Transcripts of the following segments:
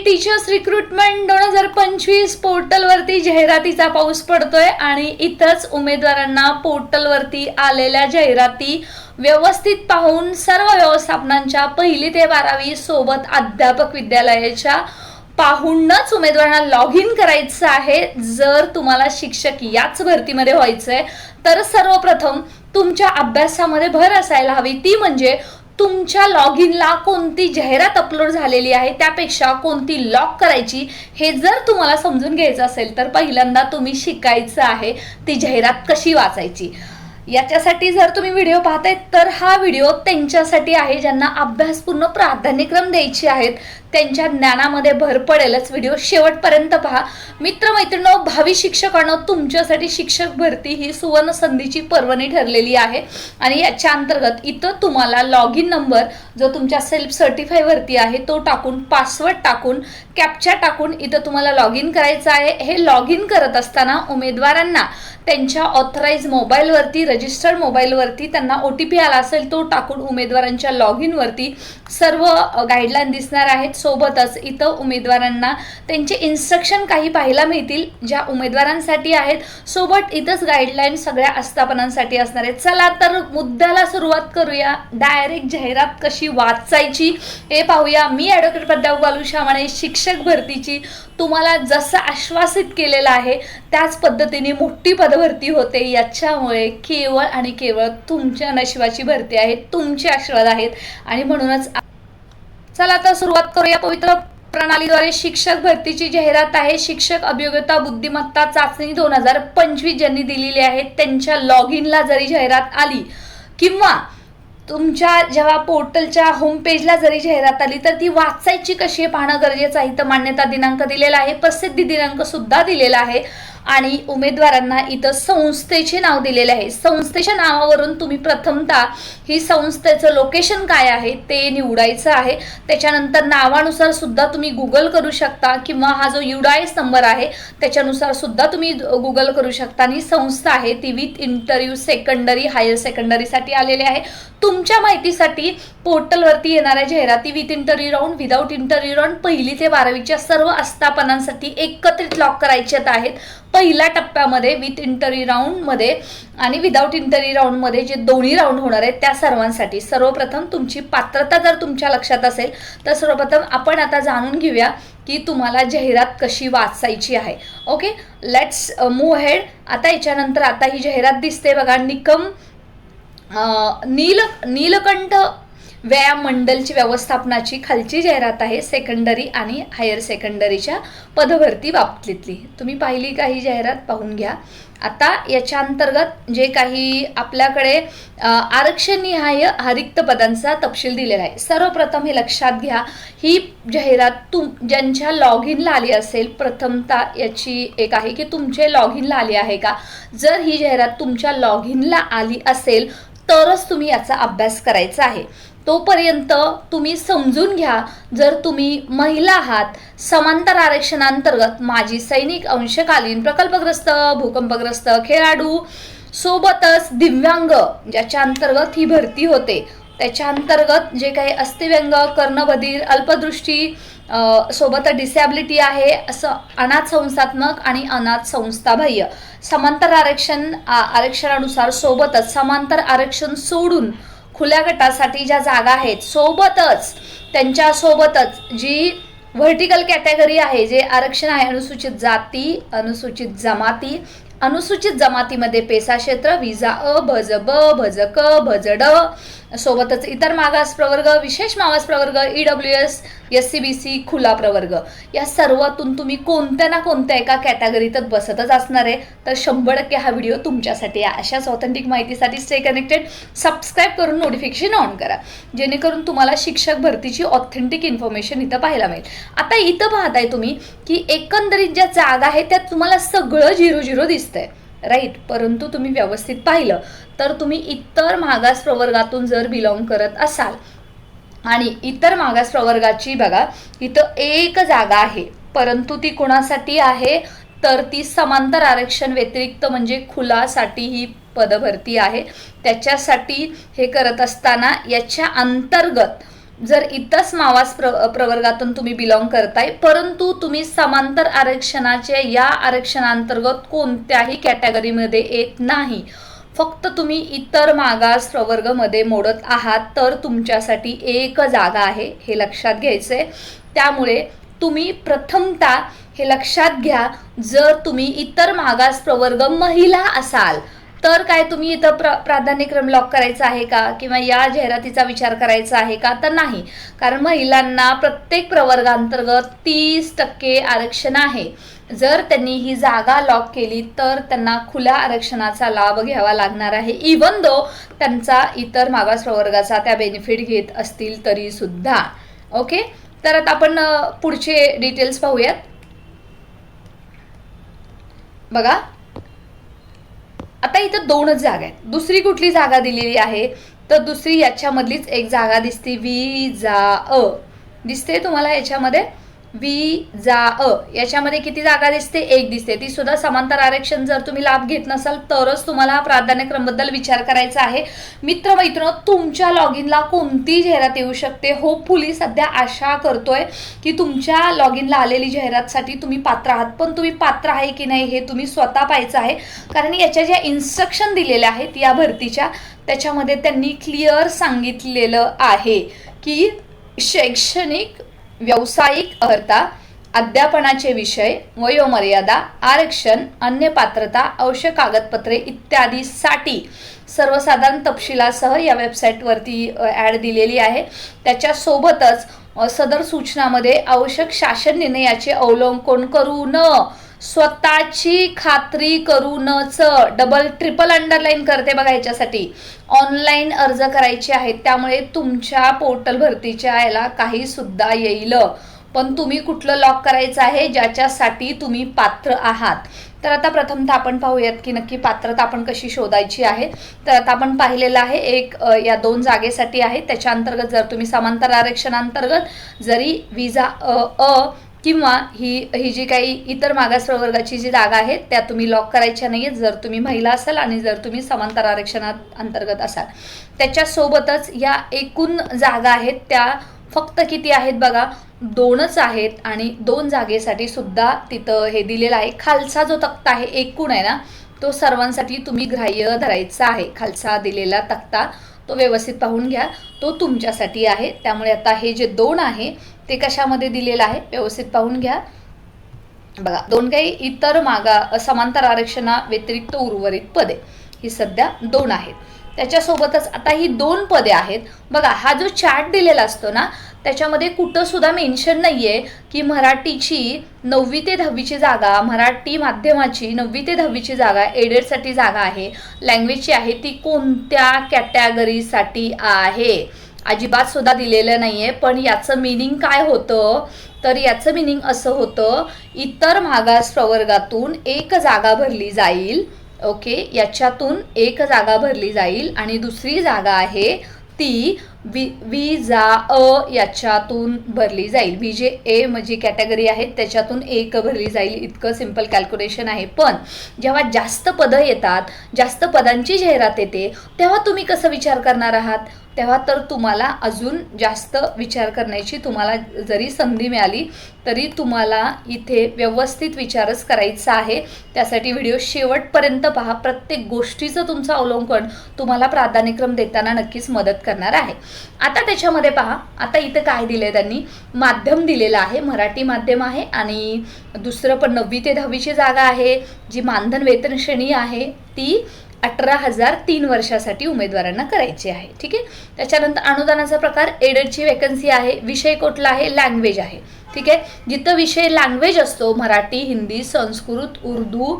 Teachers recruitment 2025 पोर्टलवरती जाहिरातीचा पाऊस पडतोय आणि इथंच उमेदवारांना पोर्टलवरती आलेल्या जाहिराती व्यवस्थित पाहून सर्व व्यवस्थापनांच्या 1ली ते 12वी सोबत अध्यापक विद्यालयाच्या पाहूनच उमेदवारांना लॉग इन करायचं आहे। जर तुम्हाला शिक्षक याच भरतीमध्ये व्हायचंय तर सर्वप्रथम तुमच्या अभ्यासामध्ये भर असायला हवी, ती म्हणजे तुमच्या लॉग इनला कोणती जाहिरात अपलोड झालेली आहे त्यापेक्षा कोणती लॉक करायची हे जर तुम्हाला समजून घ्यायचं असेल तर पहिल्यांदा तुम्ही शिकायचं आहे ती जाहिरात कशी वाचायची। याच्यासाठी जर तुम्ही व्हिडिओ पाहताय तर हा व्हिडिओ त्यांच्यासाठी आहे ज्यांना अभ्यासपूर्ण प्राधान्यक्रम द्यायचे आहेत, त्यांच्या ज्ञानामध्ये भर पडेलच। व्हिडिओ शेवटपर्यंत पहा। मित्रमैत्रिणींनो, भावी शिक्षकांनो, तुमच्यासाठी शिक्षक भरती ही सुवर्ण संधीची पर्वणी ठरलेली आहे आणि याच्या अंतर्गत इथं तुम्हाला लॉग इन नंबर जो तुमच्या सेल्फ सर्टिफाय वरती आहे तो टाकून, पासवर्ड टाकून, कॅप्चा टाकून इथं तुम्हाला लॉग इन करायचं आहे। हे लॉग इन करत असताना उमेदवारांना त्यांच्या ऑथराइज मोबाईलवरती, रजिस्टर्ड मोबाईलवरती त्यांना OTP आला असेल तो टाकून उमेदवारांच्या लॉग इन वरती सर्व गाईडलाईन दिसणार आहेत। सोबतच इथं उमेदवारांना त्यांचे इन्स्ट्रक्शन काही पाहायला मिळतील ज्या उमेदवारांसाठी आहेत, सोबत इथंच गाईडलाईन सगळ्या आस्थापनांसाठी असणार आहेत। चला तर मुद्द्याला सुरुवात करूया। डायरेक्ट जाहिरात कशी वाचायची हे पाहूया। मी ॲडव्होकेट प्राध्यापक बालू शामाणे, शिक्षक भरतीची तुम्हाला जसं आश्वासित केलेलं आहे त्याच पद्धतीने मोठी पदभरती होते। याच्यामुळे केवळ आणि केवळ तुमच्या नशिबाची भरती आहे, तुमचे आशीर्वाद आहेत आणि म्हणूनच चला आता सुरुवात करूया। पवित्र प्रणालीद्वारे शिक्षक भरतीची जाहिरात आहे। शिक्षक अभियोग्यता बुद्धिमत्ता चाचणी 2025 ज्यांनी दिलेली आहे त्यांच्या लॉग इनला जरी जाहिरात आली किंवा तुमच्या जेव्हा पोर्टलच्या होम पेजला जरी जाहिरात आली तर ती वाचायची कशी पाहणं गरजेचं आहे। तर मान्यता दिनांक दिलेला आहे, प्रसिद्धी दिनांक सुद्धा दिलेला आहे आणि उमेदवारांना इथं संस्थेचे नाव दिलेले आहे। संस्थेच्या नावावरून तुम्ही प्रथमतः ही संस्थेचं लोकेशन काय आहे ते निवडायचं आहे। त्याच्यानंतर नावानुसार सुद्धा तुम्ही गुगल करू शकता किंवा हा जो UDIS नंबर आहे त्याच्यानुसार सुद्धा तुम्ही गुगल करू शकता। आणि संस्था आहे ती विथ इंटरव्ह्यू सेकंडरी, हायर सेकंडरीसाठी आलेली आहे। तुमच्या माहितीसाठी पोर्टलवरती येणाऱ्या जाहिराती with interview round, without interview round 1ली ते 12वीच्या सर्व आस्थापनांसाठी एकत्रित लॉक करायचे आहेत। पहिल्या टप्प्यामध्ये विथ इंटरव्ह्यू राऊंड मध्ये आणि विदाऊट इंटरव्ह्यू राऊंड मध्ये जे दोन्ही राऊंड होणार आहेत त्या सर्वांसाठी सर्वप्रथम तुमची पात्रता जर तुमच्या लक्षात असेल तर सर्वप्रथम आपण आता जाणून घेऊया की तुम्हाला जाहिरात कशी वाचायची आहे। Okay, let's move head. आता याच्यानंतर आता ही जाहिरात दिसते बघा, निकम नीलकंठ व्यायाम मंडलची व्यवस्थापनाची खालची जाहिरात आहे, सेकंडरी आणि हायर सेकंडरीच्या पदभरती बाबतीतली। तुम्ही पाहिली काही जाहिरात पाहून घ्या। आता याच्या अंतर्गत जे काही आपल्याकडे आरक्षणनिहाय रिक्त पदांचा तपशील दिलेला आहे। सर्वप्रथम हे लक्षात घ्या, ही जाहिरात ज्यांच्या लॉग इनला आली असेल प्रथमतः याची एक आहे की तुमचे लॉग इनला आली आहे का। जर ही जाहिरात तुमच्या लॉग इनला आली असेल तरच तुम्ही याचा अभ्यास करायचा आहे। तोपर्यंत तुम्ही समजून घ्या, जर तुम्ही महिला आहात, समांतर आरक्षणांतर्गत माजी सैनिक, अंशकालीन, प्रकल्पग्रस्त, भूकंपग्रस्त, खेळाडू, सोबतच दिव्यांग ज्याच्या अंतर्गत ही भरती होते त्याच्या अंतर्गत जे काही अस्थिव्यंग, कर्णबधीर, अल्पदृष्टी सोबत डिसॅबिलिटी आहे असं अनाथ संस्थात्मक आणि अनाथ संस्थाबाह्य समांतर आरक्षणानुसार सोबतच समांतर आरक्षण सोडून खुल्या गटासाठी ज्या जागा आहेत, सोबतच त्यांच्यासोबतच जी व्हर्टिकल कॅटेगरी आहे, जे आरक्षण आहे अनुसूचित जाती, अनुसूचित जमाती, अनुसूचित जमातीमध्ये पेसा क्षेत्र, विजा अ, भज ब, भज क, भज ड, सोबतच इतर मागास प्रवर्ग, विशेष मागास प्रवर्ग, EWS, SC/BC, खुला प्रवर्ग, या सर्वातून तुम्ही कोणत्या ना कोणत्या एका कॅटेगरीतच बसतच असणार आहे। तर 100% हा व्हिडिओ तुमच्यासाठी आहे। अशाच ऑथेंटिक माहितीसाठी स्टे कनेक्टेड, सबस्क्राईब करून नोटिफिकेशन ऑन करा जेणेकरून तुम्हाला शिक्षक भरतीची ऑथेंटिक इन्फॉर्मेशन इथं पाहायला मिळेल। आता इथं पाहताय तुम्ही की एकंदरीत ज्या जागा आहेत त्यात तुम्हाला सगळं 0-0 दिसतंय, राईट। परंतु तुम्ही व्यवस्थित पाहिलं तर तुम्ही इतर मागास प्रवर्गातून जर बिलॉंग करत असाल आणि इतर मागास प्रवर्गाची बघा इथं एक जागा आहे, परंतु ती कोणासाठी आहे तर ती समांतर आरक्षण व्यतिरिक्त म्हणजे खुलासाठी ही पदभरती आहे। त्याच्यासाठी हे करत असताना याच्या अंतर्गत जर इतरच मागास प्रवर्गातून तुम्ही बिलॉंग करताय, परंतु तुम्ही समांतर आरक्षणाच्या या आरक्षणांतर्गत कोणत्याही कॅटेगरीमध्ये येत नाही, फक्त तुम्ही इतर मागास प्रवर्गमध्ये मोडत आहात, तर तुमच्यासाठी एक जागा आहे, हे लक्षात घ्यायचंय. त्यामुळे तुम्ही प्रथमतः हे लक्षात घ्या, जर तुम्ही इतर मागास प्रवर्ग महिला असाल तर काय तुम्ही इथं प्राधान्यक्रम लॉक करायचा आहे का, किंवा या जाहिरातीचा विचार करायचा आहे का, तर नाही. कारण महिलांना प्रत्येक प्रवर्गांतर्गत 30% आरक्षण आहे. जर त्यांनी ही जागा लॉक केली तर त्यांना खुल्या आरक्षणाचा लाभ घ्यावा लागणार आहे, इवन दो त्यांचा इतर मागास प्रवर्गाचा त्या बेनिफिट घेत असतील तरी सुद्धा. ओके, तर आता आपण पुढचे डिटेल्स पाहूयात. बघा, आता इथं 2च जागा आहेत. दुसरी कुठली जागा दिलेली आहे, तर दुसरी याच्यामधलीच एक जागा दिसते, विजा अ दिसते तुम्हाला याच्यामध्ये. विजा अ याच्यामध्ये किती जागा दिसते, एक दिसते. ती सुद्धा समांतर आरक्षण जर तुम्ही लाभ घेत नसाल तरच तुम्हाला प्राधान्यक्रम बद्दल विचार करायचा आहे. मित्रमैत्रिणी, तुमच्या लॉग इनला कोणती जाहिरात येऊ शकते. होपफुली सध्या आशा करतोय की तुमच्या लॉग इनला आलेली जाहिरातसाठी तुम्ही पात्र आहात, पण तुम्ही पात्र आहे की नाही हे तुम्ही स्वतः पाहायचं आहे. कारण याच्या ज्या इन्स्ट्रक्शन दिलेल्या आहेत या भरतीच्या, त्याच्यामध्ये त्यांनी क्लिअर सांगितलेलं आहे की शैक्षणिक, व्यावसायिक अर्हता, अध्यापनाचे विषय, वयोमर्यादा, आरक्षण, अन्य पात्रता, आवश्यक कागदपत्रे इत्यादीसाठी सर्वसाधारण तपशिलासह या वेबसाईटवरती ॲड दिलेली आहे. त्याच्यासोबतच सदर सूचनामध्ये आवश्यक शासन निर्णयाचे अवलोकन करून स्वतःची खात्री करूनच, डबल ट्रिपल अंडरलाईन करते बघा याच्यासाठी, ऑनलाईन अर्ज करायचे आहेत. त्यामुळे तुमच्या पोर्टल भरतीच्या याला काही सुद्धा येईल, पण तुम्ही कुठलं लॉक करायचं आहे, ज्याच्यासाठी तुम्ही पात्र आहात. तर आता प्रथमतः आपण पाहूयात की नक्की पात्रता आपण कशी शोधायची आहे. तर आता आपण पाहिलेलं आहे, एक या 2 जागेसाठी आहे. त्याच्या अंतर्गत जर तुम्ही समांतर आरक्षणांतर्गत जरी विजा अ किंवा ही जी काही इतर मागास प्रवर्गाची जी जागा आहे त्या तुम्ही लॉक करायच्या नाही आहेत, जर तुम्ही महिला असाल आणि जर तुम्ही समांतर आरक्षणात अंतर्गत असाल. त्याच्यासोबतच या एकूण जागा आहेत त्या फक्त किती आहेत बघा, 2च आहेत. आणि 2 जागेसाठी सुद्धा तिथं हे दिलेलं आहे. खालचा जो तक्ता आहे एकूण आहे ना, तो सर्वांसाठी तुम्ही ग्राह्य धरायचा आहे. खालचा दिलेला तक्ता तो व्यवस्थित पाहून घ्या, तो तुमच्यासाठी आहे. त्यामुळे आता हे जे 2 आहे ते कशामध्ये दिलेलं आहे व्यवस्थित पाहून घ्या. बघा, 2 काही इतर समांतर आरक्षणा व्यतिरिक्त उर्वरित पदे ही सध्या 2 आहेत. त्याच्यासोबतच आता ही 2 पदे आहेत. बघा, हा जो चार्ट दिलेला असतो ना, त्याच्यामध्ये कुठं सुद्धा मेन्शन नाहीये की मराठीची 9वी ते 10वीची जागा, मराठी माध्यमाची 9वी ते 10वीची जागा एडेडसाठी जागा आहे, लँग्वेजची आहे, ती कोणत्या कॅटेगरीसाठी आहे अजिबात सुद्धा दिलेलं नाहीये. पण याचं मिनिंग काय होतं, तर याचं मिनिंग असं होतं, इतर मागास प्रवर्गातून एक जागा भरली जाईल. ओके, याच्यातून एक जागा भरली जाईल आणि दुसरी जागा आहे ती विजा अ याच्यातून भरली जाईल. विजे ए म्हणजे कॅटेगरी आहेत त्याच्यातून एक भरली जाईल. इतकं सिंपल कॅल्क्युलेशन आहे. पण जेव्हा जास्त पदं येतात, जास्त पदांची जाहिरात येते, तेव्हा तुम्ही कसं विचार करणार आहात, तेव्हा तर तुम्हाला अजून जास्त विचार करण्याची तुम्हाला जरी संधी मिळाली तरी तुम्हाला इथे व्यवस्थित विचारच करायचा आहे. त्यासाठी व्हिडिओ शेवटपर्यंत पहा. प्रत्येक गोष्टीचं तुमचं अवलोकन तुम्हाला प्राधान्यक्रम देताना नक्कीच मदत करणार आहे. आता त्याच्यामध्ये पहा, आता इथं काय दिलंय त्यांनी, माध्यम दिलेलं आहे, मराठी माध्यम आहे आणि दुसरं पण 9वी ते 10वीची जागा आहे. जी मानधन वेतन श्रेणी आहे ती 18,000 3 वर्षासाठी उमेदवारांना करायची आहे. ठीक आहे. त्याच्यानंतर अनुदानाचा प्रकार एडेडची वेकन्सी आहे. विषय कुठला आहे, लँग्वेज आहे. ठीक आहे. जिथं विषय लँग्वेज असतो, मराठी, हिंदी, संस्कृत, उर्दू,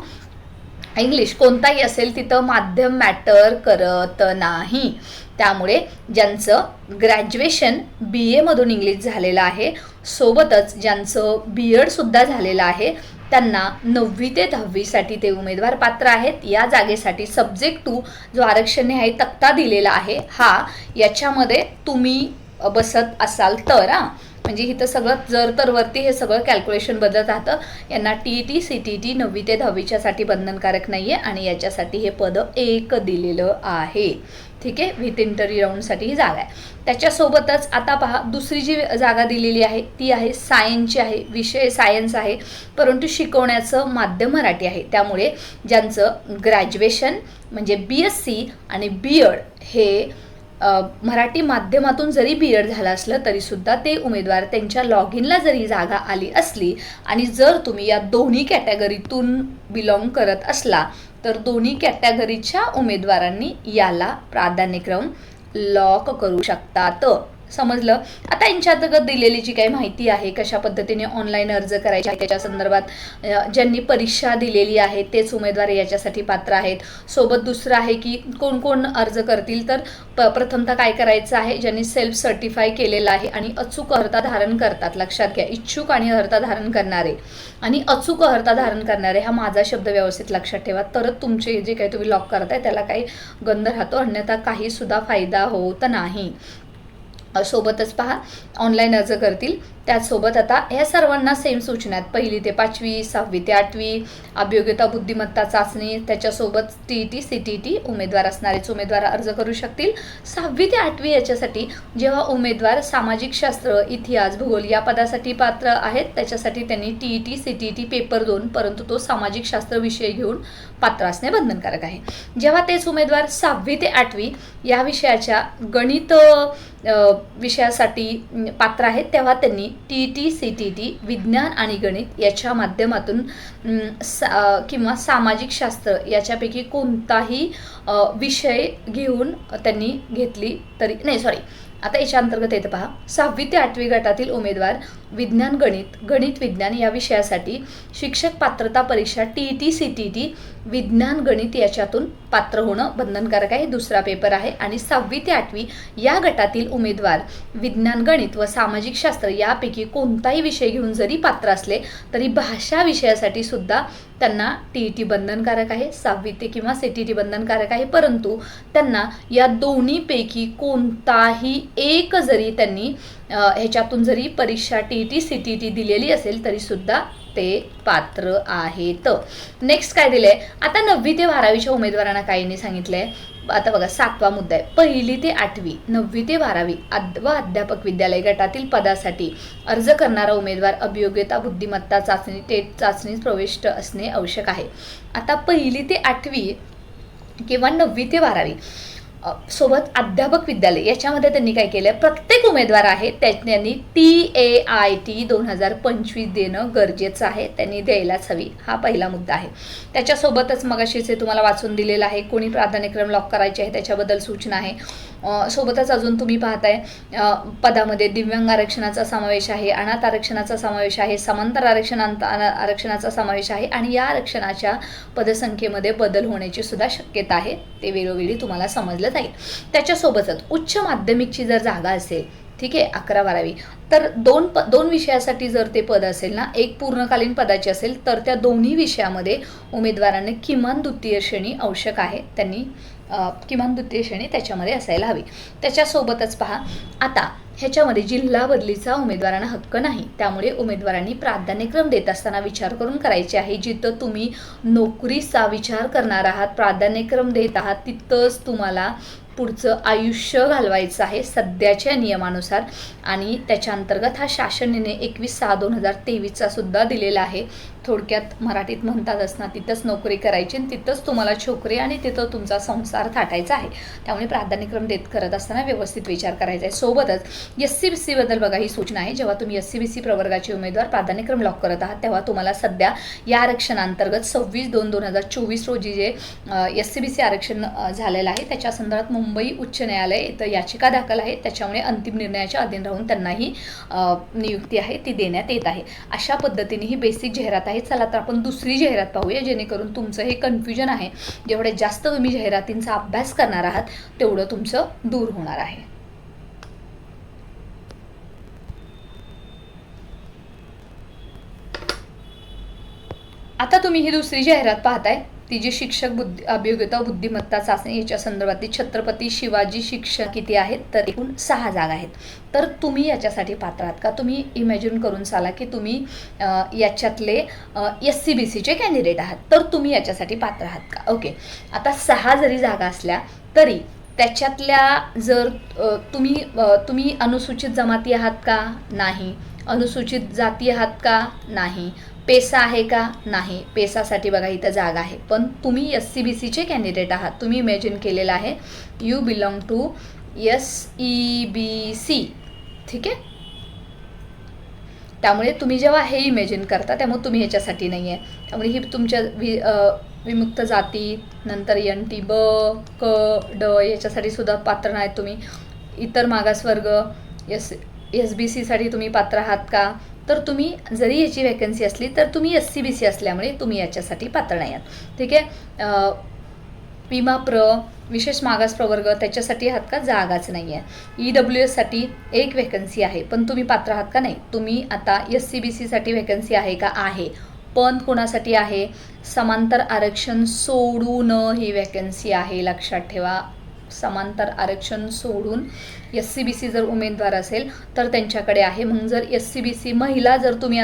इंग्लिश कोणताही असेल, तिथं माध्यम मॅटर करत नाही. त्यामुळे ज्यांचं ग्रॅज्युएशन BA मधून इंग्लिश झालेलं आहे, सोबतच ज्यांचं BEd सुद्धा झालेलं आहे, त्यांना 9वी ते 10वीसाठी ते उमेदवार पात्र आहेत. या जागेसाठी सब्जेक्ट 2 जो आरक्षण आहे तक्ता दिलेला आहे, हा याच्यामध्ये तुम्ही बसत असाल तर म्हणजे इथं सगळं जर तर वरती हे सगळं कॅल्क्युलेशन बदलत राहतं. यांना TET CTT 9वी ते 10वीच्यासाठी बंधनकारक नाही आहे आणि याच्यासाठी हे पद 1 दिलेलं आहे. ठीक आहे, विथ इंटरव्ह्यू राऊंडसाठी ही जागा आहे. त्याच्यासोबतच आता पहा, दुसरी जी जागा दिलेली आहे ती आहे सायन्सची आहे. विषय सायन्स आहे, परंतु शिकवण्याचं माध्यम मराठी आहे. त्यामुळे ज्यांचं ग्रॅज्युएशन म्हणजे BSc आणि BEd हे मराठी माध्यमातून जरी BEd झालं असलं तरीसुद्धा ते उमेदवार त्यांच्या लॉग इनला जरी जागा आली असली आणि जर तुम्ही या दोन्ही कॅटेगरीतून बिलॉंग करत असला तर दोन्ही कॅटेगरीच्या उमेदवारांनी याला प्राधान्यक्रम लॉक करू शकतात. समजलं. आता यांच्या अंतर्गत दिलेली जी काही माहिती आहे, कशा पद्धतीने ऑनलाईन अर्ज करायचे आहे त्याच्या संदर्भात ज्यांनी परीक्षा दिलेली आहे तेच उमेदवार याच्यासाठी पात्र आहेत. सोबत दुसरं आहे की कोण कोण अर्ज करतील, तर प्रथमतः काय करायचं आहे, ज्यांनी सेल्फ सर्टिफाय केलेलं आहे आणि अचूक अर्हता धारण करतात. लक्षात घ्या, इच्छुक आणि अर्हता धारण करणारे आणि अचूक अर्हता धारण करणारे हा माझा शब्द व्यवस्थित लक्षात ठेवा, तरच तुमचे जे काही तुम्ही लॉक करताय त्याला काही गंध राहतो, अन्यथा काही सुद्धा फायदा होत नाही. सोबतच पहा, ऑनलाईन अर्ज करतील. त्याचसोबत आता ह्या सर्वांना सेम सूचना आहेत. 1ली ते 5वी, 6वी ते 8वी, अभियोग्यता बुद्धिमत्ता चाचणी, त्याच्यासोबत TET CTT उमेदवार असणारेच उमेदवार अर्ज करू शकतील. 6वी ते 8वी याच्यासाठी जेव्हा उमेदवार सामाजिक शास्त्र, इतिहास, भूगोल या पदासाठी पात्र आहेत त्याच्यासाठी त्यांनी TET CTT पेपर 2 परंतु तो सामाजिक शास्त्र विषय घेऊन पात्र असणे बंधनकारक आहे. जेव्हा तेच उमेदवार 6वी ते 8वी या विषयाच्या गणित विषयासाठी पात्र आहेत तेव्हा त्यांनी TET CTT विज्ञान आणि गणित याच्या माध्यमातून किंवा सामाजिक शास्त्र याच्यापैकी कोणताही विषय घेऊन त्यांनी घेतली तरी नाही, आता याच्या अंतर्गत येतं पहा, 6वी ते 8वी गटातील उमेदवार विज्ञान गणित विज्ञान या विषयासाठी शिक्षक पात्रता परीक्षा TET CTT विज्ञान गणित याच्यातून पात्र होणं बंधनकारक आहे. दुसरा पेपर आहे. आणि 6वी ते 8वी या गटातील उमेदवार विज्ञान गणित व सामाजिक शास्त्र यापैकी कोणताही विषय घेऊन जरी पात्र असले तरी भाषा विषयासाठी सुद्धा त्यांना TET बंधनकारक आहे. 6वी ते किंवा CTT बंधनकारक आहे, परंतु त्यांना या दोन्हीपैकी कोणताही एक जरी त्यांनी ह्याच्यातून जरी परीक्षा TET CTT दिलेली असेल तरी सुद्धा ते पात्र आहेत. नेक्स्ट काय दिलंय, आता 9वी ते 12वीच्या उमेदवारांना काही नाही सांगितलंय. आता बघा, 7वा मुद्दा आहे. 1ली ते 8वी, 9वी ते 12वी व अध्यापक विद्यालय गटातील पदासाठी अर्ज करणारा उमेदवार अभियोग्यता बुद्धिमत्ता चाचणी टेट चाचणीस प्रविष्ट असणे आवश्यक आहे. आता 1ली ते 8वी किंवा 9वी ते 12वी सोबत अध्यापक विद्यालय याच्यामध्ये त्यांनी काय केलं, प्रत्येक उमेदवार आहे त्यांनी TAIT 2025 देणं गरजेचं आहे, त्यांनी द्यायलाच हवी. हा पहिला मुद्दा आहे. त्याच्यासोबतच मगाशीच तुम्हाला वाचून दिलेलं आहे, कोणी प्राधान्यक्रम लॉक करायचे आहे त्याच्याबद्दल सूचना आहे. सोबतच अजून तुम्ही पाहताय पदामध्ये दिव्यांग आरक्षणाचा समावेश आहे, अनाथ आरक्षणाचा समावेश आहे, समांतर आरक्षणाचा समावेश आहे आणि या आरक्षणाच्या पदसंख्येमध्ये बदल होण्याची सुद्धा शक्यता आहे. ते वेळोवेळी तुम्हाला समजलं जाईल. त्याच्यासोबतच उच्च माध्यमिकची जर जागा असेल, ठीक आहे, 11-12वी, तर दोन विषयासाठी जर ते पद असेल ना, एक पूर्णकालीन पदाची असेल तर त्या दोन्ही विषयामध्ये उमेदवारांनी किमान द्वितीय श्रेणी आवश्यक आहे. त्यांनी किमान द्वितीय श्रेणी त्याच्यामध्ये असायला हवी. त्याच्यासोबतच पहा, आता ह्याच्यामध्ये जिल्हा बदलीचा उमेदवारांना हक्क नाही, त्यामुळे उमेदवारांनी प्राधान्यक्रम देत असताना विचार करून करायचे आहे. जिथं तुम्ही नोकरीचा विचार करणार आहात, प्राधान्यक्रम देत आहात, तिथंच तुम्हाला पुढचं आयुष्य घालवायचं आहे सध्याच्या नियमानुसार. आणि त्याच्या अंतर्गत हा शासन निर्णय 21/6/2023 सुद्धा दिलेला आहे. थोडक्यात मराठीत म्हणतातच ना, तिथंच नोकरी करायची आणि तिथंच तुम्हाला छोकरी आणि तिथं तुमचा संसार थाटायचा आहे. त्यामुळे प्राधान्यक्रम देत करत असताना व्यवस्थित विचार करायचा आहे. सोबतच SC-BC बद्दल बघा, ही सूचना आहे. जेव्हा तुम्ही SC-BC प्रवर्गाचे उमेदवार प्राधान्यक्रम लॉक करत आहात तेव्हा तुम्हाला सध्या या आरक्षणांतर्गत 26/2/2024 रोजी जे SC-BC आरक्षण झालेलं आहे त्याच्या संदर्भात मुंबई उच्च न्यायालय इथं याचिका दाखल आहे. त्याच्यामुळे अंतिम निर्णयाच्या अधीन राहून त्यांनाही नियुक्ती आहे ती देण्यात येत आहे. अशा पद्धतीने ही बेसिक जाहिरात आहे. चला तर आपण दुसरी जाहिरात पाहूया, जेणेकरून तुमचं हे कन्फ्युजन आहे, जेवढे जास्त तुम्ही जाहिरातींचा अभ्यास करणार आहात तेवढं तुमचं दूर होणार आहे. आता तुम्ही ही दुसरी जाहिरात पाहताय. ती जी शिक्षक अभियोग्यता बुद्धिमत्ता चाचणी याच्या संदर्भातली छत्रपती शिवाजी शिक्षक किती आहेत, तर एकूण 6 जागा आहेत. तर तुम्ही याच्यासाठी पात्र आहात का? तुम्ही इमॅजिन करून चाला की तुम्ही याच्यातले SCBCचे कॅन्डिडेट आहात, तर तुम्ही याच्यासाठी पात्र आहात का? ओके, आता 6 जरी जागा असल्या तरी त्याच्यातल्या जर तुम्ही अनुसूचित जमाती आहात का? नाही. अनुसूचित जाती आहात का? नाही. पेसा आहे का? नाही. पेसासाठी बघा इथं जागा आहे, पण तुम्ही SCBCचे कॅन्डिडेट आहात. तुम्ही इमॅजिन केलेलं आहे यू बिलॉंग टू SEBC, ठीक आहे. त्यामुळे तुम्ही जेव्हा हे इमॅजिन करता त्यामुळे तुम्ही ह्याच्यासाठी नाही आहे. त्यामुळे ही तुमच्या विमुक्त जाती, नंतर NT ब क ड याच्यासाठी सुद्धा पात्र नाहीत तुम्ही. इतर मागासवर्ग SBCसाठी तुम्ही पात्र आहात का? तर तुम्ही जरी याची वॅकन्सी असली तर तुम्ही SCBC असल्यामुळे तुम्ही याच्यासाठी पात्र नाही आहात, ठीक आहे. विमा विशेष मागास प्रवर्ग त्याच्यासाठी आहात का? जागाच नाही आहे. EWSसाठी एक वॅकन्सी आहे, पण तुम्ही पात्र आहात का? नाही. तुम्ही आता SCBCसाठी वॅकन्सी आहे का? आहे, पण कोणासाठी आहे? समांतर आरक्षण सोडून ही वॅकन्सी आहे, लक्षात ठेवा. समांतर आरक्षण सोडून SCBC जर उमेदवार असेल तर त्यांच्याकडे आहे. मग जर SCBC महिला जर तुम्ही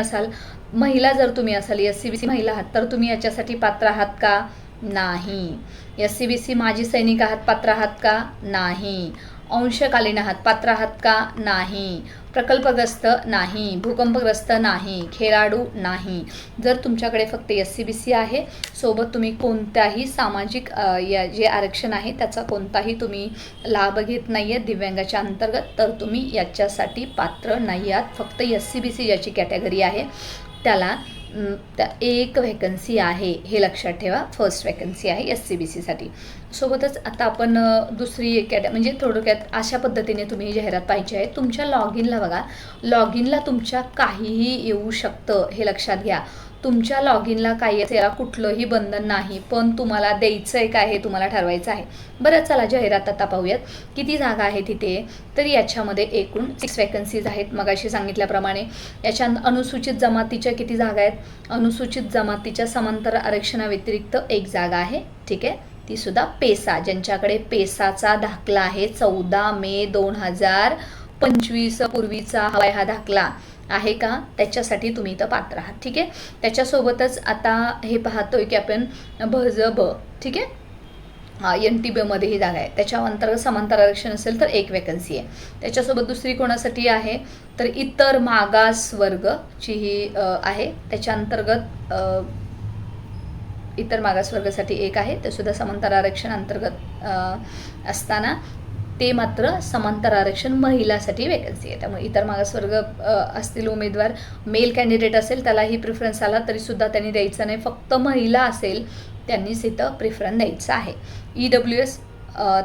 असाल SCBC महिला आहात तर तुम्ही याच्यासाठी पात्र आहात का? नाही. SCBC माजी सैनिक आहात, पात्र आहात का? नाही. अंशकालीन आहात, पात्र आहात का? नाही. प्रकल्पग्रस्त नाही. भूकंपग्रस्त नाही. खेळाडू नाही. जर तुमच्याकडे फक्त SCBC आहे, सोबत तुम्ही कोणत्याही सामाजिक जे आरक्षण आहे त्याचा कोणताही तुम्ही लाभ घेत नाही आहे दिव्यांगाच्या अंतर्गत, तर तुम्ही याच्यासाठी पात्र नाही आहात. फक्त SCBC ज्याची कॅटेगरी आहे त्याला त्या एक वॅकन्सी आहे, हे लक्षात ठेवा. फर्स्ट वॅकन्सी आहे SCBCसाठी. सोबतच आता आपण दुसरी म्हणजे थोडक्यात अशा पद्धतीने तुम्ही जाहिरात पाहिजे आहे. तुमच्या लॉग इनला बघा, लॉग इनला तुमच्या काहीही येऊ शकतं, हे लक्षात घ्या. तुमच्या लॉग इनला काही याला कुठलंही बंधन नाही, पण तुम्हाला द्यायचं आहे काय हे तुम्हाला ठरवायचं आहे. बरं, चला जाहिरात आता पाहूयात. किती जागा आहेत तिथे? तर याच्यामध्ये एकूण 6 वॅकन्सीज आहेत मगाशी सांगितल्याप्रमाणे. याच्या अनुसूचित जमातीच्या किती जागा आहेत? अनुसूचित जमातीच्या समांतर आरक्षणाव्यतिरिक्त एक जागा आहे, ठीक आहे. ती सुद्धा पेसा, ज्यांच्याकडे पेसाचा दाखला आहे 14 मे 2025 पूर्वीचा हवाय हा दाखला आहे का, त्याच्यासाठी तुम्ही इथं पात्र आहात, ठीक आहे. त्याच्यासोबतच आता हे पाहतोय की आपण भजब, ठीक आहे, NTB मध्ये ही जागा आहे. त्याच्या अंतर्गत समांतर आरक्षण असेल तर एक वॅकन्सी आहे. त्याच्यासोबत दुसरी कोणासाठी आहे तर इतर मागास वर्गची ही आहे. त्याच्या अंतर्गत इतर मागासवर्गासाठी एक आहे, ते सुद्धा समांतर आरक्षण अंतर्गत असताना ते मात्र समांतर आरक्षण महिलासाठी वॅकन्सी आहे. त्यामुळे इतर मागासवर्ग असतील उमेदवार, मेल कॅन्डिडेट असेल त्यालाही प्रिफरन्स आला तरी सुद्धा त्यांनी द्यायचं नाही. फक्त महिला असेल त्यांनीच इथं प्रिफरन्स द्यायचं आहे. EWS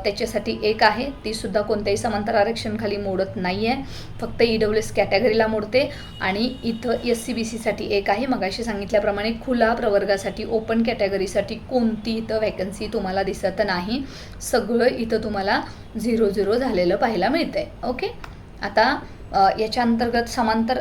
त्याच्यासाठी एक आहे, ती सुद्धा कोणत्याही समांतर आरक्षण खाली मोडत नाही आहे, फक्त EWS कॅटेगरीला मोडते. आणि इथं SCBCसाठी एक आहे. मगाशी सांगितल्याप्रमाणे खुला प्रवर्गासाठी, ओपन कॅटेगरीसाठी कोणती इथं वॅकन्सी तुम्हाला दिसत नाही. सगळं इथं तुम्हाला 0-0 झालेलं पाहायला मिळतंय. ओके, आता याच्या अंतर्गत समांतर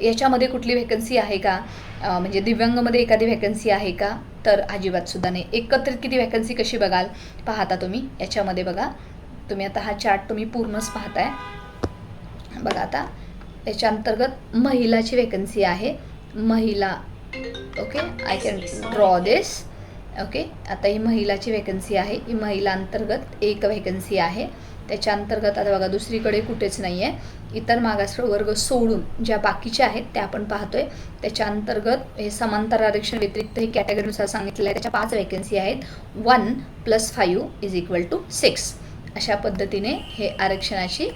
याच्यामध्ये कुठली वॅकन्सी आहे का, म्हणजे दिव्यांगमध्ये एखादी वॅकन्सी आहे का, तर अजिबात सुद्धा नाही. एकत्रित किती वॅकन्सी कशी बघाल पाहता तुम्ही याच्यामध्ये बघा. तुम्ही आता हा चार्ट तुम्ही पूर्णच पाहताय बघा. आता याच्या अंतर्गत महिलाची वॅकन्सी आहे, महिला. Okay, I can draw this. Okay, आता ही महिलाची वॅकन्सी आहे. ही महिला अंतर्गत एक वॅकन्सी आहे. त्याच्या अंतर्गत आता बघा दुसरीकडे कुठेच नाही आहे. इतर मागास प्रवर्ग सोडून ज्या बाकीच्या आहेत त्या आपण पाहतोय. त्याच्या अंतर्गत हे समांतर आरक्षण व्यतिरिक्त हे कॅटेगरीनुसार सांगितलेलं आहे. त्याच्या 5 वॅकन्सी आहेत. 1 + 5 = 6. अशा पद्धतीने हे आरक्षणाची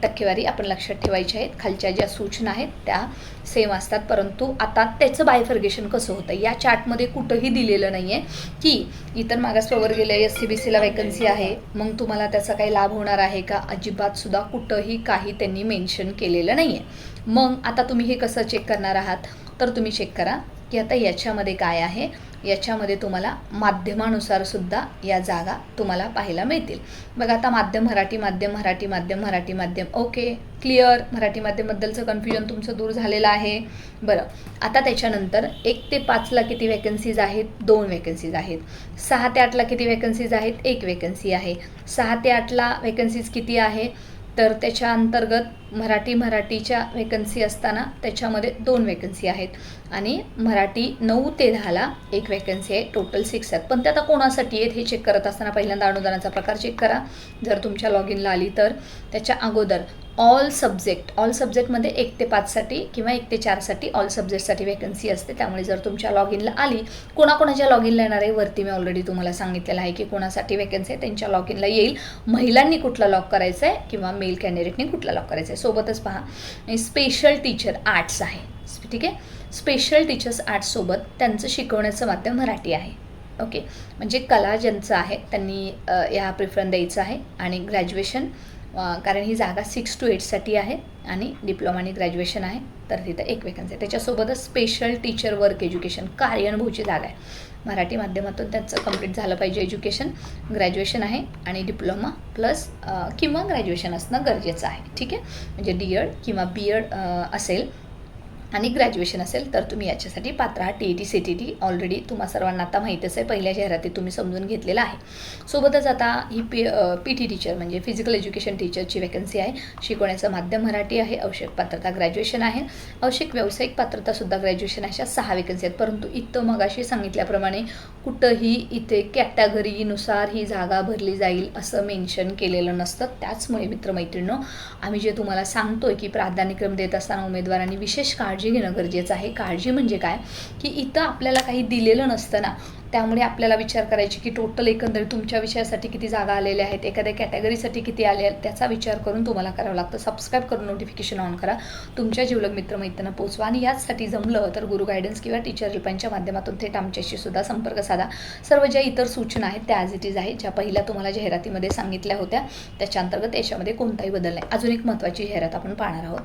टक्केवारी आपण लक्षात ठेवायची आहेत. खालच्या ज्या सूचना आहेत त्या सेम असतात, परंतु आता त्याचं बायफर्गेशन कसं होतं या चार्टमध्ये कुठंही दिलेलं नाही आहे की इतर मागास प्रवर्गीय SCBCला वॅकन्सी आहे मग तुम्हाला त्याचा काही लाभ होणार आहे का. अजिबात सुद्धा कुठंही काही त्यांनी मेन्शन केलेलं नाही आहे. मग आता तुम्ही हे कसं चेक करणार आहात तर तुम्ही चेक करा की आता याच्यामध्ये काय आहे. याच्यामध्ये तुम्हाला माध्यमानुसार सुद्धा या जागा तुम्हाला पाहायला मिळतील. बघा आता माध्यम मराठी माध्यम मराठी माध्यम मराठी माध्यम. Okay, clear. मराठी माध्यमबद्दलचं कन्फ्युजन तुमचं दूर झालेलं आहे. बरं, आता त्याच्यानंतर 1 ते 5ला किती वॅकन्सीज आहेत? 2 वॅकन्सीज आहेत. 6 ते 8ला किती वॅकन्सीज आहेत? 1 वॅकन्सी आहे. 6 ते 8ला वॅकन्सीज किती आहे? तर त्याच्या अंतर्गत मराठीच्या वॅकन्सी असताना त्याच्यामध्ये 2 वॅकन्सी आहेत आणि मराठी 9 ते 10ला 1 वॅकन्सी आहे. टोटल 6 आहेत. पण ते आता कोणासाठी आहेत हे चेक करत असताना पहिल्यांदा अनुदानाचा प्रकार चेक करा. जर तुमच्या लॉग इनला आली तर त्याच्या अगोदर ऑल सब्जेक्टमध्ये 1 ते 5साठी किंवा 1 ते 4साठी ऑल सब्जेक्टसाठी वॅकन्सी असते. त्यामुळे जर तुमच्या लॉग इनला आली, कोणाकोणाच्या लॉग इनला येणार आहे वरती मी ऑलरेडी तुम्हाला सांगितलेलं आहे की कोणासाठी वॅकन्सी आहे त्यांच्या लॉग इनला येईल. महिलांनी कुठला लॉक करायचा आहे किंवा मेल कॅन्डिडेटनी कुठला लॉक करायचा आहे. सोबतच पहा स्पेशल टीचर आर्ट्स आहे. ठीक आहे, स्पेशल टीचर्स आर्ट्ससोबत त्यांचं शिकवण्याचं माध्यम मराठी आहे. ओके, म्हणजे कला ज्यांचं आहे त्यांनी या प्रिफरन्स द्यायचं आहे. आणि ग्रॅज्युएशन, कारण ही जागा 6 to 8साठी आहे आणि डिप्लोमा आणि ग्रॅज्युएशन आहे तर तिथं 1 वॅकन्सी आहे. त्याच्यासोबतच स्पेशल टीचर वर्क एज्युकेशन कार्यानुभवची जागा आहे. मराठी माध्यमातून त्यांचं कंप्लीट झालं पाहिजे एज्युकेशन, ग्रॅज्युएशन आहे आणि डिप्लोमा प्लस किंवा ग्रॅज्युएशन असणं गरजेचं आहे. ठीक आहे, म्हणजे DED किंवा BEd असेल आणि ग्रॅज्युएशन असेल तर तुम्ही याच्यासाठी पात्र आहात. TET CTT ऑलरेडी तुम्हा सर्वांना आता माहीतच आहे, पहिल्या जाहिरातीत तुम्ही समजून घेतलेलं आहे. सोबतच आता ही PT टीचर म्हणजे फिजिकल एज्युकेशन टीचरची वॅकन्सी आहे. शिकवण्याचं माध्यम मराठी आहे. आवश्यक पात्रता ग्रॅज्युएशन आहे. आवश्यक व्यावसायिक पात्रतासुद्धा ग्रॅज्युएशन अशा 6 वॅकन्सी आहेत. परंतु इथं मगाशी सांगितल्याप्रमाणे कुठंही इथे कॅटेगरीनुसार ही जागा भरली जाईल असं मेन्शन केलेलं नसतं. त्याचमुळे मित्रमैत्रिणींनो, आम्ही जे तुम्हाला सांगतोय की प्राधान्यक्रम देत असताना उमेदवारांनी विशेष काळजी घेणं गरजेचं आहे. काळजी म्हणजे काय की इथं आपल्याला काही दिलेलं नसतं ना, त्यामुळे आपल्याला विचार करायची की टोटल एकंदरीत तुमच्या विषयासाठी किती जागा आलेल्या आहेत, एखाद्या कॅटेगरीसाठी किती आले आहेत त्याचा विचार करून तुम्हाला करावं लागतं. सबस्क्राईब करून नोटिफिकेशन ऑन करा, तुमच्या जिवलग मित्रमैत्रिणींना पोहोचवा. आणि याचसाठी जमलं तर गुरु गायडन्स किंवा टीचर हेल्पलाईनच्या माध्यमातून थेट आमच्याशी सुद्धा संपर्क साधा. सर्व ज्या इतर सूचना आहेत त्या ॲज इट इज आहेत, ज्या पहिल्या तुम्हाला जाहिरातीमध्ये सांगितल्या होत्या त्याच्या अंतर्गत याच्यामध्ये कोणताही बदल नाही. अजून एक महत्त्वाची जाहिरात आपण पाहणार आहोत.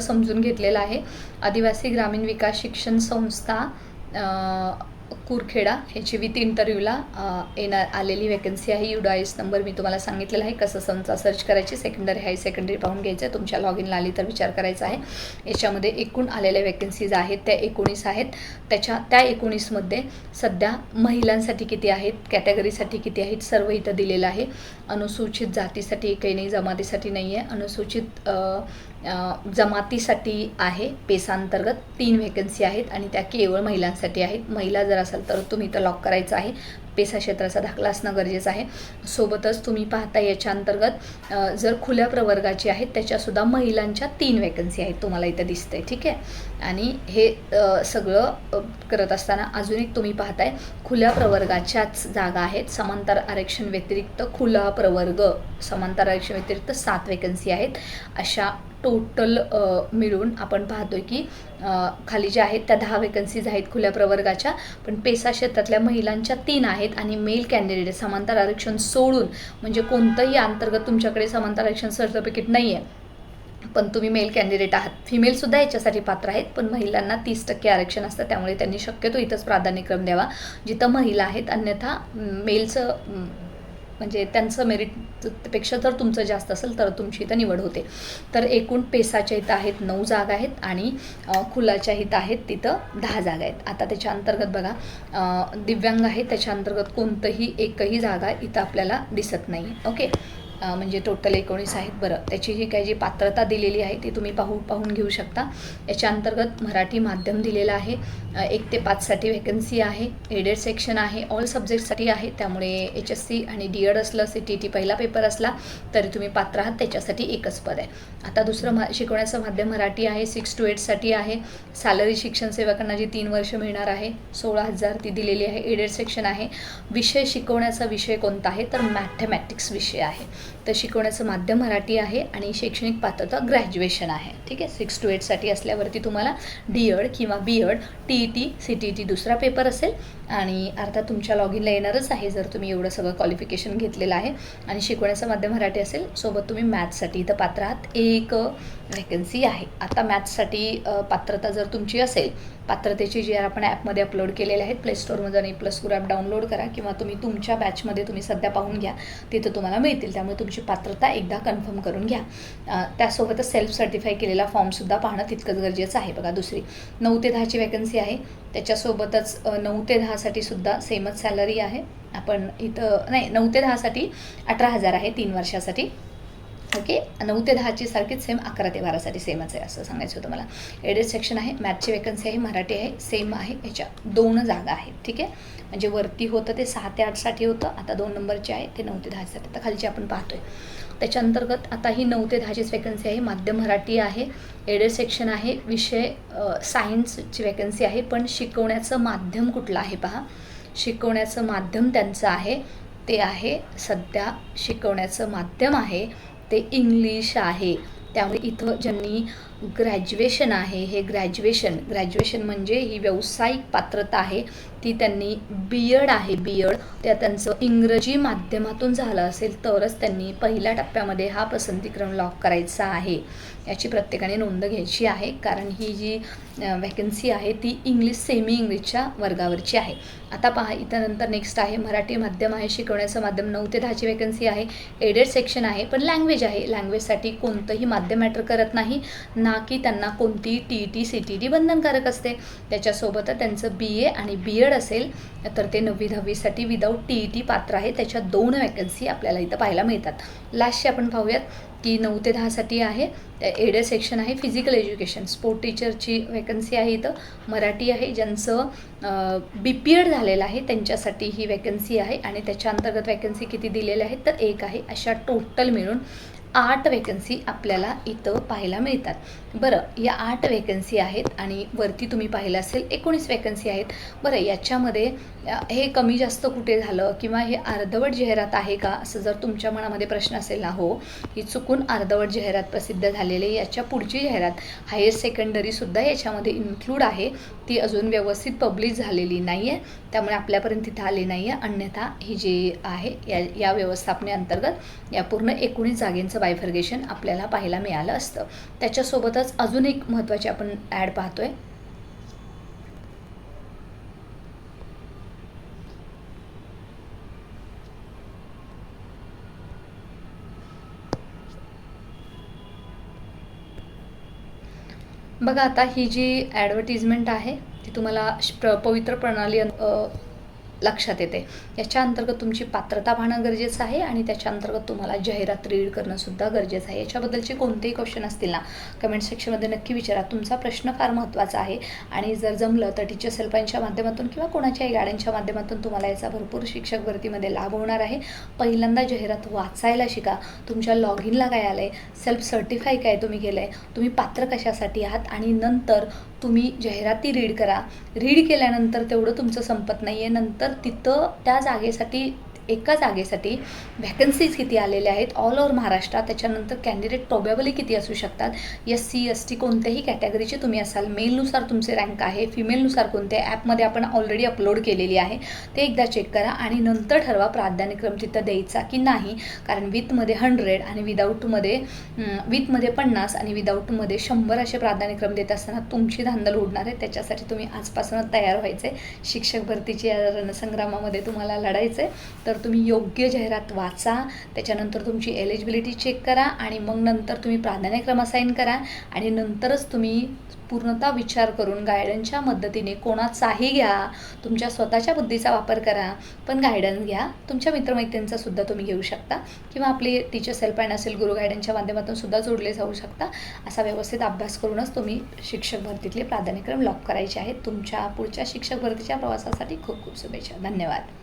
समजून घेतलेला आहे. आदिवासी ग्रामीण विकास शिक्षण संस्था कुरखेडा ह्याची विथ इंटरव्ह्यूला आलेली वॅकन्सी आहे. UDIS नंबर मी तुम्हाला सांगितलेला आहे. कसं संस्था सर्च करायची, सेकंडरी हाय सेकंडरी पाहून घ्यायचं आहे. तुमच्या लॉग इनला आली तर विचार करायचा आहे. याच्यामध्ये एकूण आलेल्या वॅकन्सीज आहेत त्या 19 आहेत. त्या 19मध्ये सध्या महिलांसाठी किती आहेत, कॅटेगरीसाठी किती आहेत सर्व इथं दिलेलं आहे. अनुसूचित जातीसाठी काही नाही, जमातीसाठी नाही आहे. अनुसूचित जमातीसाठी आहे. पेसांतर्गत 3 वॅकन्सी आहेत आणि त्या केवळ महिलांसाठी आहेत. महिला जर असेल तर तुम्ही इथं लॉक करायचं आहे. पेसा क्षेत्राचा दाखला असणं गरजेचं आहे. सोबतच तुम्ही पाहता याच्या अंतर्गत जर खुल्या प्रवर्गाची आहेत त्याच्यासुद्धा महिलांच्या 3 वॅकन्सी आहेत तुम्हाला इथं दिसतंय. ठीक आहे, आणि हे सगळं करत असताना अजून एक तुम्ही पाहताय खुल्या प्रवर्गाच्याच जागा आहेत. समांतर आरक्षण व्यतिरिक्त खुला प्रवर्ग समांतर आरक्षण व्यतिरिक्त 7 वॅकन्सी आहेत. अशा टोटल मिळून आपण पाहतोय की खाली ज्या आहेत त्या 10 वॅकन्सीज आहेत खुल्या प्रवर्गाच्या, पण पेसा क्षेत्रातल्या महिलांच्या 3 आहेत आणि मेल कॅन्डिडेट समांतर आरक्षण सोडून, म्हणजे कोणतंही अंतर्गत तुमच्याकडे समांतर आरक्षण सर्टिफिकेट नाही आहे पण तुम्ही मेल कॅन्डिडेट आहात. फिमेलसुद्धा याच्यासाठी पात्र आहेत, पण महिलांना 30% आरक्षण असतं त्यामुळे त्यांनी शक्यतो इथंच प्राधान्यक्रम द्यावा जिथं महिला आहेत. अन्यथा मेलचं म्हणजे त्यांचं मेरिटपेक्षा जर तुमचं जास्त असेल तर तुमची इथं निवड होते. तर एकूण पेसाच्या इथं आहेत 9 जागा आहेत आणि खुलाच्या इथं आहेत तिथं 10 जागा आहेत. आता त्याच्या अंतर्गत बघा दिव्यांग आहे त्याच्या अंतर्गत कोणतंही एकही जागा इथं आपल्याला दिसत नाही. ओके, म्हणजे टोटल 19 आहेत. बरं, त्याची जी पात्रता दिलेली आहे ती तुम्ही पाहून घेऊ शकता. याच्या अंतर्गत मराठी माध्यम दिलेलं आहे. 1 ते 5साठी वॅकन्सी आहे. एडेड सेक्शन आहे. ऑल सब्जेक्टसाठी आहे. त्यामुळे HSC आणि DED असलं, CTT पहिला पेपर असला तरी तुम्ही पात्र आहात. त्याच्यासाठी एकच पद आहे. आता दुसरं शिकवण्याचं माध्यम मराठी आहे. 6 to 8साठी आहे. सॅलरी शिक्षण सेवकांना जी 3 वर्ष मिळणार आहे 16,000 ती दिलेली आहे. एडेड सेक्शन आहे. विषय शिकवण्याचा विषय कोणता आहे तर मॅथमॅटिक्स विषय आहे. तर शिकवण्याचं माध्यम मराठी आहे आणि शैक्षणिक पात्रता ग्रॅज्युएशन आहे. ठीक आहे, 6 to 8साठी असल्यावरती तुम्हाला DED किंवा BEd, TET, CTET दुसरा पेपर असेल आणि अर्थात तुमच्या लॉगिनला येणारच आहे जर तुम्ही एवढं सगळं क्वालिफिकेशन घेतलेलं आहे आणि शिकवण्याचं माध्यम मराठी असेल. सोबत तुम्ही मॅथ्ससाठी इथं पात्र आहात, एक व्हॅकन्सी आहे. आता मॅथ्ससाठी पात्रता जर तुमची असेल, पात्रतेची जी आपण ॲपमध्ये अपलोड केलेले आहेत, प्ले स्टोअरमध्ये जाऊन E+School ॲप डाउनलोड करा किंवा तुम्ही तुमच्या बॅचमध्ये तुम्ही सध्या पाहून घ्या, तिथं तुम्हाला मिळतील. त्यामुळे तुमची पात्रता एकदा कन्फर्म करून घ्या. त्यासोबतच सेल्फ सर्टिफाय केलेला फॉर्मसुद्धा पाहणं तितकंच गरजेचं आहे. बघा, दुसरी 9 ते 10ची वॅकन्सी आहे. त्याच्यासोबतच 9 ते 10साठी सुद्धा सेमच सॅलरी आहे. आपण इथं नाही, 9 ते 10साठी 18,000 आहे 3 वर्षासाठी. ओके, 9 ते 10ची सारखीच सेम, 11 ते 12साठी सेमच आहे असं सांगायचं होतं मला. एडेड सेक्शन आहे, मॅथची वॅकन्सी आहे, मराठी आहे, सेम आहे. याच्या 2 जागा आहेत. ठीक आहे, म्हणजे वरती होतं ते 6 ते 8साठी होतं, आता 2 नंबरचे आहे ते 9 ते 10साठी. आता खालची आपण पाहतोय त्याच्या अंतर्गत आता ही 9 ते 10चीच वॅकन्सी आहे. माध्यम मराठी आहे, एडेड सेक्शन आहे, विषय सायन्सची वॅकन्सी आहे. पण शिकवण्याचं माध्यम कुठलं आहे पहा, शिकवण्याचं माध्यम त्यांचं आहे ते आहे, सध्या शिकवण्याचं माध्यम आहे ते इंग्लिश आहे. त्यामुळे इथं ज्यांनी ग्रॅज्युएशन आहे, हे ग्रॅज्युएशन म्हणजे ही व्यावसायिक पात्रता आहे, ती त्यांनी BEd आहे, BEd त्या त्यांचं इंग्रजी माध्यमातून झालं असेल तरच त्यांनी पहिल्या टप्प्यामध्ये हा पसंतीक्रम लॉक करायचा आहे. याची प्रत्येकाने नोंद घ्यायची आहे, कारण ही जी वॅकन्सी आहे ती इंग्लिश सेमी इंग्लिशच्या वर्गावरची आहे. आता पहा, इथं नंतर नेक्स्ट आहे मराठी माध्यम आहे, शिकवण्याचं माध्यम 9 ते 10ची वॅकन्सी आहे, एडेड सेक्शन आहे, पण लँग्वेज आहे. लँग्वेजसाठी कोणतंही माध्यम मॅटर करत नाही, ना की त्यांना कोणतीही TET CTET बंधनकारक असते. त्याच्यासोबत त्यांचं BA आणि BEd असेल तर ते 9वी 10वीसाठी विदाऊट TET पात्र आहे. त्याच्या 2 वॅकन्सी आपल्याला इथं पाहायला मिळतात. लास्टची आपण पाहूयात की 9 ते 10साठी आहे, एडेड सेक्शन आहे, फिजिकल एज्युकेशन, स्पोर्ट टीचरची वॅकन्सी आहे. इथं मराठी आहे, ज्यांचं BPEd झालेलं आहे त्यांच्यासाठी ही वॅकन्सी आहे आणि त्याच्या अंतर्गत वॅकन्सी किती दिलेल्या आहेत तर 1 आहे. अशा टोटल मिळून 8 वॅकन्सी आपल्याला इथं पाहायला मिळतात. बरं, या 8 वॅकन्सी आहेत आणि वरती तुम्ही पाहिलं असेल 19 वॅकन्सी आहेत. बरं, याच्यामध्ये हे कमी जास्त कुठे झालं किंवा हे अर्धवट जाहिरात आहे का, असं जर तुमच्या मनामध्ये प्रश्न असेल ना, हो, ही चुकून अर्धवट जाहिरात प्रसिद्ध झालेली. याच्या पुढची जाहिरात हायर सेकंडरीसुद्धा याच्यामध्ये इन्क्लूड आहे, ती अजून व्यवस्थित पब्लिश झालेली नाही आहे, त्यामुळे आपल्यापर्यंत तिथं आले नाही आहे. अन्यथा ही जी आहे या व्यवस्थापनेअंतर्गत या पूर्ण 19 जागेंचं बायफर्गेशन आपल्याला पाहायला मिळालं असतं. त्याच्यासोबतच अजून एक महत्त्वाची आपण ॲड पाहतोय. बघा, आता ही जी ॲडव्हर्टिजमेंट आहे ती तुम्हाला पवित्र प्रणाली लक्षात येते. याच्या अंतर्गत तुमची पात्रता पाहणं गरजेचं आहे आणि त्याच्या अंतर्गत तुम्हाला जाहिरात रीड करणं सुद्धा गरजेचं आहे. याच्याबद्दलचे कोणतेही क्वेश्चन असतील ना, कमेंट सेक्शनमध्ये नक्की विचारा. तुमचा प्रश्न फार महत्त्वाचा आहे आणि जर जमलं तर टीचर्स हेल्पलाईनच्या माध्यमातून किंवा कोणाच्याही गाड्यांच्या माध्यमातून तुम्हाला याचा भरपूर शिक्षक भरतीमध्ये लाभ होणार आहे. पहिल्यांदा जाहिरात वाचायला शिका. तुमच्या लॉगिनला काय आलं आहे, सेल्फ सर्टिफाय काय तुम्ही केलं आहे, तुम्ही पात्र कशासाठी आहात आणि नंतर तुम्ही जाहिराती रीड करा. रीड केल्यानंतर तेवढं तुमचं संपत नाही आहे, नंतर तिथं त्या जागेसाठी एका जागेसाठी व्हॅकन्सीज किती आलेल्या आहेत ऑल ओव्हर महाराष्ट्रात, त्याच्यानंतर कॅन्डिडेट प्रोबॅबली किती असू शकतात, SC ST कोणत्याही कॅटेगरीचे तुम्ही असाल, मेलनुसार तुमचे रँक आहे, फिमेलनुसार कोणते, ॲपमध्ये आपण ऑलरेडी अपलोड केलेली आहे, ते एकदा चेक करा आणि नंतर ठरवा प्राधान्यक्रम तिथं द्यायचा की नाही. कारण विथमध्ये 100 आणि विदाऊटमध्ये 50 आणि विदाऊटमध्ये 100 असे प्राधान्यक्रम देत असताना तुमची धांदल उडणार आहे. त्याच्यासाठी तुम्ही आजपासूनच तयार व्हायचे. शिक्षक भरतीची या रणसंग्रामामध्ये तुम्हाला लढायचं आहे. तर तुम्ही योग्य जाहिरात वाचा, त्याच्यानंतर तुमची एलिजिबिलिटी चेक करा आणि मग नंतर तुम्ही प्राधान्यक्रम असाईन करा आणि नंतरच तुम्ही पूर्णतः विचार करून गायडन्सच्या मदतीने कोणाचाही घ्या. तुमच्या स्वतःच्या बुद्धीचा वापर करा, पण गायडन्स घ्या. तुमच्या मित्रमैत्रिणींचा सुद्धा तुम्ही घेऊ शकता किंवा आपली टीचर्स हेल्पलाईन असेल, गुरु गायडन्सच्या माध्यमातून सुद्धा जोडले जाऊ शकता. असा व्यवस्थित अभ्यास करूनच तुम्ही शिक्षक भरतीतले प्राधान्यक्रम लॉक करायचे आहेत. तुमच्या पुढच्या शिक्षक भरतीच्या प्रवासासाठी खूप खूप शुभेच्छा. धन्यवाद.